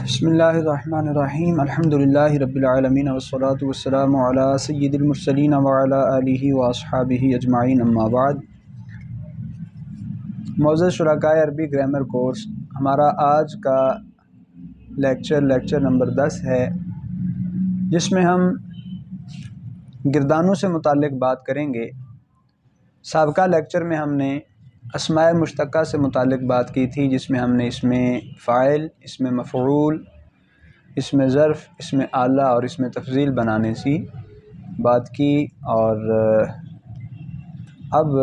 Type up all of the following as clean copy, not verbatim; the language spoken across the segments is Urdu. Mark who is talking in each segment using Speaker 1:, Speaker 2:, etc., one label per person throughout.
Speaker 1: بسم اللہ الرحمن الرحیم الحمدللہ رب العالمین والصلاة والسلام علی سید المرسلین وعلی آلہ واصحابہ اجمعین اما بعد۔ معزز شرکائے عربی گرامر کورس، ہمارا آج کا لیکچر نمبر 10 ہے، جس میں ہم گردانوں سے متعلق بات کریں گے۔ سابقہ لیکچر میں ہم نے اسماء مشتقہ سے متعلق بات کی تھی، جس میں ہم نے اس میں فاعل، اس میں مفعول، اس میں ظرف، اس میں آلہ اور اس میں تفضیل بنانے سے بات کی، اور اب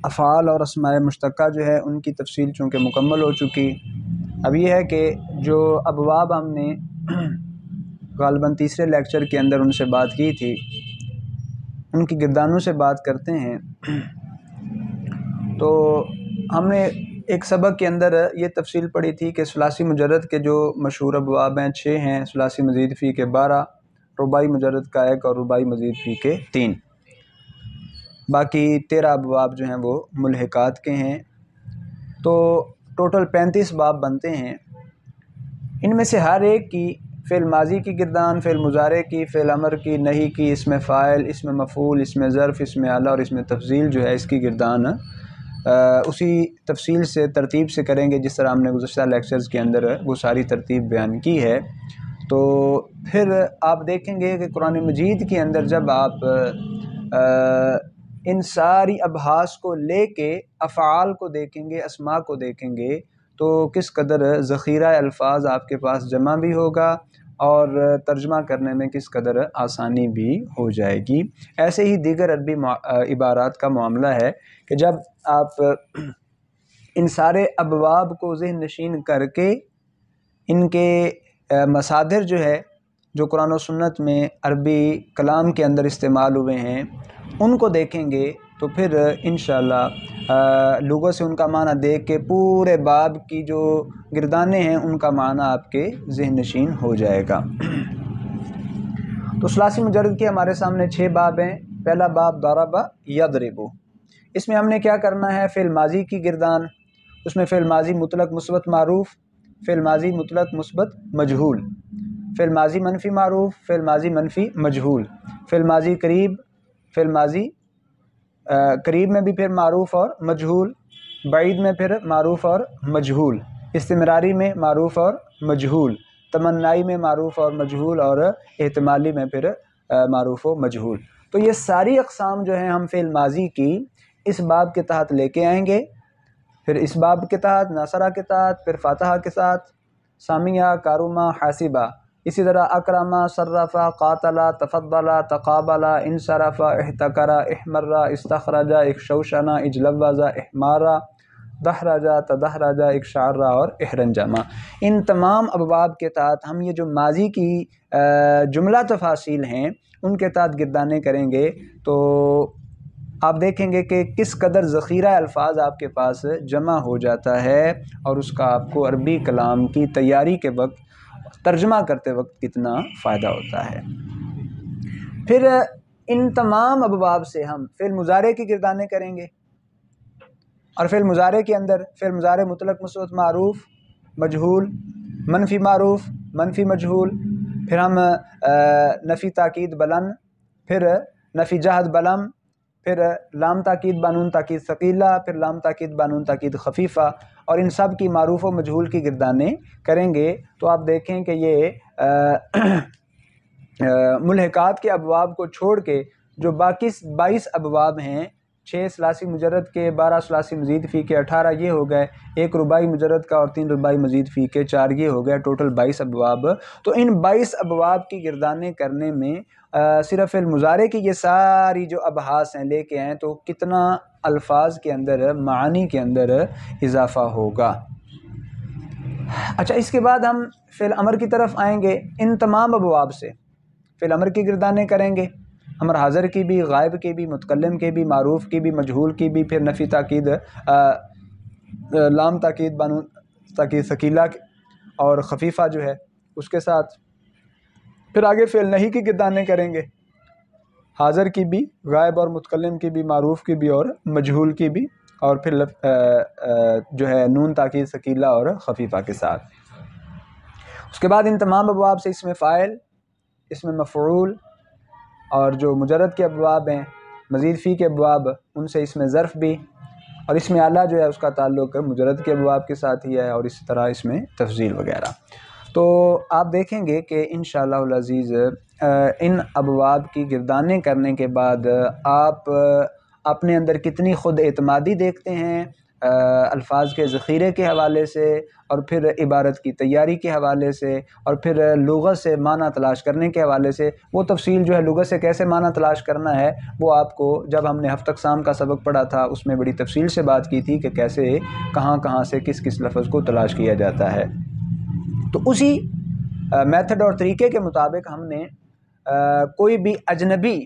Speaker 1: افعال اور اسماء مشتقہ جو ہے ان کی تفصیل چونکہ مکمل ہو چکی۔ اب یہ ہے کہ جو ابواب ہم نے غالباً تیسرے لیکچر کے اندر ان سے بات کی تھی، ان کی گردانوں سے بات کرتے ہیں۔ تو ہم نے ایک سبق کے اندر یہ تفصیل پڑھی تھی کہ ثلاثی مجرد کے جو مشہور ابواب ہیں 6 ہیں، ثلاثی مزید فی کے 12، رباعی مجرد کا 1 اور رباعی مزید فی کے 3۔ باقی 13 ابواب جو ہیں وہ ملحقات کے ہیں، تو ٹوٹل 35 باب بنتے ہیں۔ ان میں سے ہر ایک کی فعل ماضی کی گردان، فعل مضارع کی، فعل امر کی، نہی کی، اس میں فاعل، اس میں مفعول، اس میں ظرف، اس میں آلہ اور اس میں تفضیل جو ہے اس کی گردان اسی تفصیل سے ترتیب سے کریں گے، جس طرح ہم نے گزشتہ لیکچرز کے اندر وہ ساری ترتیب بیان کی ہے۔ تو پھر آپ دیکھیں گے کہ قرآن مجید کے اندر جب آپ ان ساری ابحاث کو لے کے افعال کو دیکھیں گے، اسماء کو دیکھیں گے، تو کس قدر ذخیرہ الفاظ آپ کے پاس جمع بھی ہوگا اور ترجمہ کرنے میں کس قدر آسانی بھی ہو جائے گی۔ ایسے ہی دیگر عربی عبارات کا معاملہ ہے کہ جب آپ ان سارے ابواب کو ذہن نشین کر کے ان کے مصادر جو ہے جو قرآن و سنت میں عربی کلام کے اندر استعمال ہوئے ہیں ان کو دیکھیں گے، تو پھر انشاءاللہ لغت سے ان کا معنی دیکھ کے پورے باب کی جو گردانے ہیں ان کا معنی آپ کے ذہن نشین ہو جائے گا۔ تو ثلاثی مجرد کے ہمارے سامنے 6 باب ہیں۔ پہلا باب ضرب یضرب، اس میں ہم نے کیا کرنا ہے؟ فعل ماضی کی گردان، اس میں فعل ماضی مطلق مثبت معروف، فعل ماضی مطلق مثبت مجہول، فعل ماضی منفی معروف، فعل ماضی منفی مجہول، فعل ماضی قریب، فعل ماضی قریب میں بھی پھر معروف اور مجہول، بعید میں پھر معروف اور مجہول، استمراری میں معروف اور مجہول، تمنائی میں معروف اور مجہول، اور احتمالی میں پھر معروف و مجہول۔ تو یہ ساری اقسام جو ہیں ہم فعل ماضی کی اس باب کے تحت لے کے آئیں گے، پھر اس باب کے تحت ناصرہ کے تحت، پھر فاتحہ کے ساتھ سامیہ، کارمہ، حاسبہ، اسی طرح اکرمہ، صرفہ، قاتلہ، تفضلہ، تقابلہ، انصرفہ، احتکرہ، احمرہ، استخرجہ، اکشوشنہ، اجلوزہ، احمارہ، دحرجہ، تدحرجہ، اکشعرہ اور احرنجمہ۔ ان تمام ابواب کے تحت ہم یہ جو ماضی کی جملہ تفاصیل ہیں ان کے تحت گردانے کریں گے، تو آپ دیکھیں گے کہ کس قدر ذخیرہ الفاظ آپ کے پاس جمع ہو جاتا ہے، اور اس کا آپ کو عربی کلام کی تیاری کے وقت ترجمہ کرتے وقت کتنا فائدہ ہوتا ہے۔ پھر ان تمام ابواب سے ہم فعل مضارع کی گردانے کریں گے، اور فعل مضارع کے اندر فعل مضارع مطلق مثبت معروف، مجہول، منفی معروف، منفی مجہول، پھر ہم نفی تاکید بلند، پھر نفی جہد بلند، پھر لام تاکید بانون تاکید ثقیلہ، پھر لام تاکید بانون تاکید خفیفہ، اور ان سب کی معروف و مجہول کی گردانے کریں گے۔ تو آپ دیکھیں کہ یہ ملحقات کے ابواب کو چھوڑ کے جو باقی 22 ابواب ہیں، 6 ثلاثی مجرد کے، 12 ثلاثی مزید فی کے، 18 یہ ہو گئے، 1 رباعی مجرد کا اور 3 رباعی مزید فی کے، 4 یہ ہو گئے، ٹوٹل 22 ابواب۔ تو ان 22 ابواب کی گردانے کرنے میں صرف المضارع کی یہ ساری جو ابحاث ہیں لے کے آئیں تو کتنا الفاظ کے اندر، معانی کے اندر اضافہ ہوگا۔ اچھا، اس کے بعد ہم فعل امر کی طرف آئیں گے۔ ان تمام ابواب سے فعل امر کی گردانے کریں گے، امر حاضر کی بھی، غائب کی بھی، متکلم کی بھی، معروف کی بھی، مجہول کی بھی، پھر نفی تاکید، لام تاکید بانون تاکید ثقیلہ اور خفیفہ جو ہے اس کے ساتھ، پھر آگے فعل نہی کی گردانے کریں گے، حاضر کی بھی، غائب اور متکلم کی بھی، معروف کی بھی اور مجہول کی بھی، اور پھر جو ہے نون تاکید ثقیلہ اور خفیفہ کے ساتھ۔ اس کے بعد ان تمام ابواب سے اسم فاعل، اسم مفعول اور جو مجرد کے ابواب ہیں، مزید فی کے ابواب، ان سے اسم ظرف بھی، اور اسم اعلیٰ جو ہے اس کا تعلق مجرد کے ابواب کے ساتھ ہی ہے، اور اسی طرح اس میں تفضیل وغیرہ۔ تو آپ دیکھیں گے کہ انشاءاللہ العزیز ان ابواب کی گردانیں کرنے کے بعد آپ اپنے اندر کتنی خود اعتمادی دیکھتے ہیں الفاظ کے ذخیرے کے حوالے سے، اور پھر عبارت کی تیاری کے حوالے سے، اور پھر لغت سے معنی تلاش کرنے کے حوالے سے۔ وہ تفصیل جو ہے لغت سے کیسے معنی تلاش کرنا ہے وہ آپ کو جب ہم نے ہفتہ اقسام کا سبق پڑھا تھا اس میں بڑی تفصیل سے بات کی تھی کہ کیسے کہاں کہاں سے کس کس لفظ کو تلاش کیا جاتا ہے۔ تو اسی میتھڈ اور طریقے کے مطابق ہم نے کوئی بھی اجنبی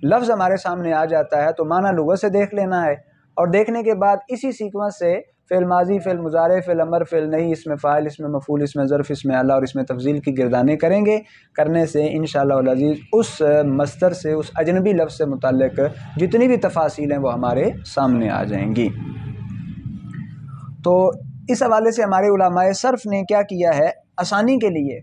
Speaker 1: لفظ ہمارے سامنے آ جاتا ہے تو معنی لغت سے دیکھ لینا ہے، اور دیکھنے کے بعد اسی سیکوینس سے فعل ماضی، فعل مضارع، فعل امر، فعل نہی، اسم فاعل، اسم مفعول، اسم ظرف، اسم اعلیٰ اور اسم تفضیل کی گردانیں کریں گے۔ کرنے سے انشاءاللہ العزیز اس مصدر سے، اس اجنبی لفظ سے متعلق جتنی بھی تفاصیل ہیں وہ ہمارے سامنے آ جائیں گی۔ تو اس حوالے سے ہمارے علماء صرف نے کیا کیا ہے، آسانی کے لیے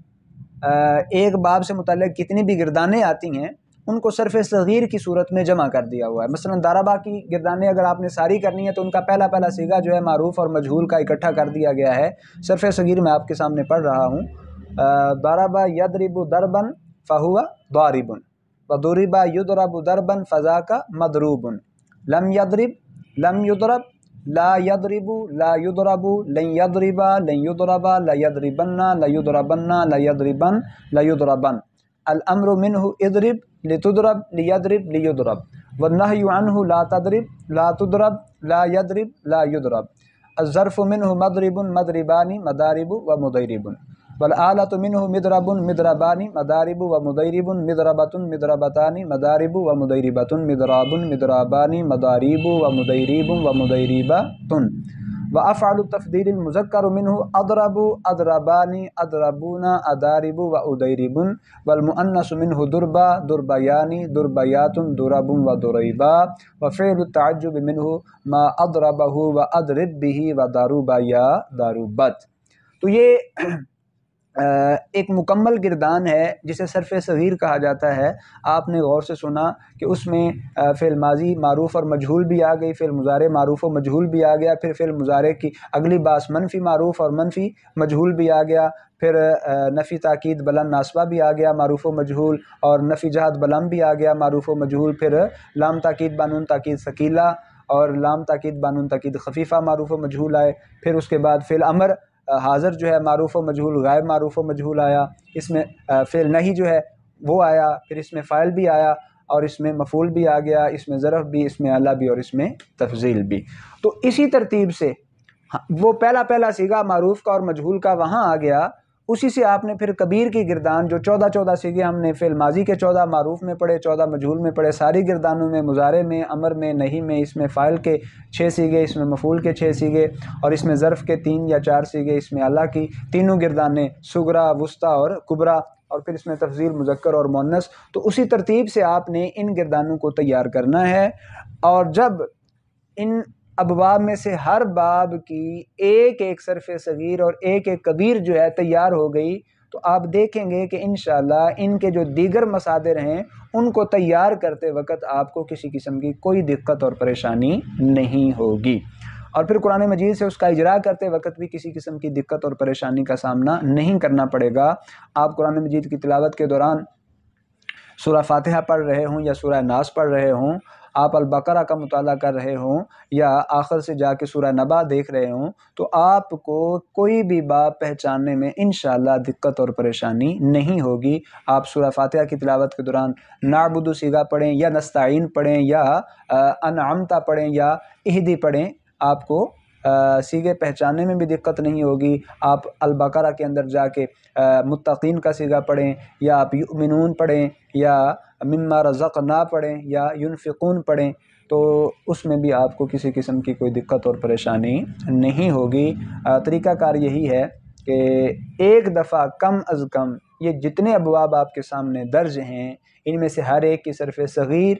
Speaker 1: ایک باب سے متعلق کتنی بھی گردانیں آتی ہیں ان کو صرف صغیر کی صورت میں جمع کر دیا ہوا ہے۔ مثلا ضربہ کی گردانیں اگر آپ نے ساری کرنی ہے تو ان کا پہلا صیغہ جو ہے معروف اور مجہول کا اکٹھا کر دیا گیا ہے۔ صرف صغیر میں آپ کے سامنے پڑھ رہا ہوں، ضرب یضرب ضربا فہو ضارب، وضرب یضرب ضربا فذاک مضروب، لم یضرب لم یضرب، لا یضرب لا یضرب، لن یضرب لن یضرب، لا یضربن لا یضربن لا یضربن لا یضربن، الامر منه اضرب لتضرب لیضرب لیضرب، والنهی عنه لا تضرب لا تضرب لا یضرب لا یضرب، الظرف منه مضرب مضربان مضارب ومضیرب، والآلة منه مضرب مضربان مضارب ومضیرب، مضربة مضربتان مضارب ومضیربة، مضراب مضرابان مضارب ومضیرب ومضیربة، وافعل التفضیل المذکر منه اضرب اضربان اضربون اضارب واضرب، والمؤنث منه ضربا ضربیان ضربیات ضرب وضربا، وفعل التعجب منه ما اضربه واضرب به وضرب یا ضربت۔ تو یہ ایک مکمل گردان ہے جسے صرف صغیر کہا جاتا ہے۔ آپ نے غور سے سنا کہ اس میں فعل ماضی معروف اور مجہول بھی آ گئی، فعل مضارع معروف و مجہول بھی آ گیا، پھر فعل مضارع کی اگلی باس منفی معروف اور منفی مجہول بھی آ گیا، پھر نفی تاکید بلند ناصبہ بھی آ گیا معروف و مجہول، اور نفی جہت بلند بھی آ گیا معروف و مجہول، پھر لام تاکید بانون تاکید ثقیلہ اور لام تاکید بانون تاکید خفیفہ معروف و مجہول آئے، پھر اس کے بعد فعل امر حاضر جو ہے معروف و مجہول، غائب معروف و مجہول آیا، اس میں فعل نہی جو ہے وہ آیا، پھر اس میں فاعل بھی آیا، اور اس میں مفعول بھی آ گیا، اس میں ظرف بھی، اس میں اعلیٰ بھی، اور اس میں تفضیل بھی۔ تو اسی ترتیب سے وہ پہلا صیغہ معروف کا اور مجہول کا وہاں آ گیا، اسی سے آپ نے پھر کبیر کی گردان جو 14 صیغے ہم نے فعل ماضی کے 14 معروف میں پڑھے، 14 مجہول میں پڑھے، ساری گردانوں میں مضارع میں، امر میں، نہی میں، اس میں فاعل کے 6 صیغے، اس میں مفعول کے 6 صیغے، اور اس میں ظرف کے 3 یا 4 صیغے، اس میں اعلیٰ کی تینوں گردانیں صغریٰ، وسطیٰ اور کبریٰ، اور پھر اس میں تفضیل مذکر اور مؤنث۔ تو اسی ترتیب سے آپ نے ان گردانوں کو تیار کرنا ہے، اور جب ان ابواب میں سے ہر باب کی ایک صرف صغیر اور ایک کبیر جو ہے تیار ہو گئی تو آپ دیکھیں گے کہ انشاءاللہ ان کے جو دیگر مصادر ہیں ان کو تیار کرتے وقت آپ کو کسی قسم کی کوئی دقت اور پریشانی نہیں ہوگی، اور پھر قرآن مجید سے اس کا اجرا کرتے وقت بھی کسی قسم کی دقت اور پریشانی کا سامنا نہیں کرنا پڑے گا۔ آپ قرآن مجید کی تلاوت کے دوران سورہ فاتحہ پڑھ رہے ہوں یا سورہ ناس پڑھ رہے ہوں، آپ البقرہ کا مطالعہ کر رہے ہوں یا آخر سے جا کے سورہ نبا دیکھ رہے ہوں، تو آپ کو کوئی بھی باب پہچاننے میں انشاءاللہ دقت اور پریشانی نہیں ہوگی۔ آپ سورہ فاتحہ کی تلاوت کے دوران نعبد صیغہ پڑھیں یا نستعین پڑھیں یا انعمت پڑھیں یا اہدی پڑھیں، آپ کو صیغے پہچاننے میں بھی دقت نہیں ہوگی۔ آپ البقرہ کے اندر جا کے متقین کا صیغہ پڑھیں، یا آپ یؤمنون پڑھیں، یا مما رزقنا پڑھیں، یا ينفقون پڑھیں، تو اس میں بھی آپ کو کسی قسم کی کوئی دقت اور پریشانی نہیں ہوگی۔ طریقہ کار یہی ہے کہ ایک دفعہ کم از کم یہ جتنے ابواب آپ کے سامنے درج ہیں ان میں سے ہر ایک کی صرف صغیر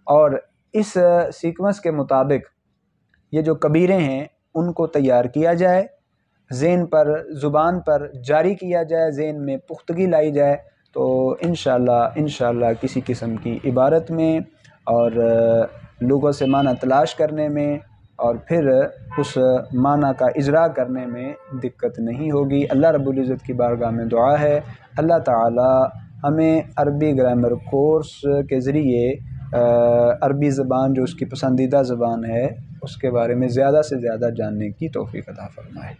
Speaker 1: اور اس سیکوینس کے مطابق یہ جو کبیریں ہیں ان کو تیار کیا جائے، ذہن پر زبان پر جاری کیا جائے، ذہن میں پختگی لائی جائے، تو انشاءاللہ کسی قسم کی عبارت میں اور لوگوں سے معنی تلاش کرنے میں اور پھر اس معنی کا اجرا کرنے میں دقت نہیں ہوگی۔ اللہ رب العزت کی بارگاہ میں دعا ہے اللہ تعالی ہمیں عربی گرامر کورس کے ذریعے عربی زبان جو اس کی پسندیدہ زبان ہے اس کے بارے میں زیادہ سے زیادہ جاننے کی توفیق عطا فرمائے۔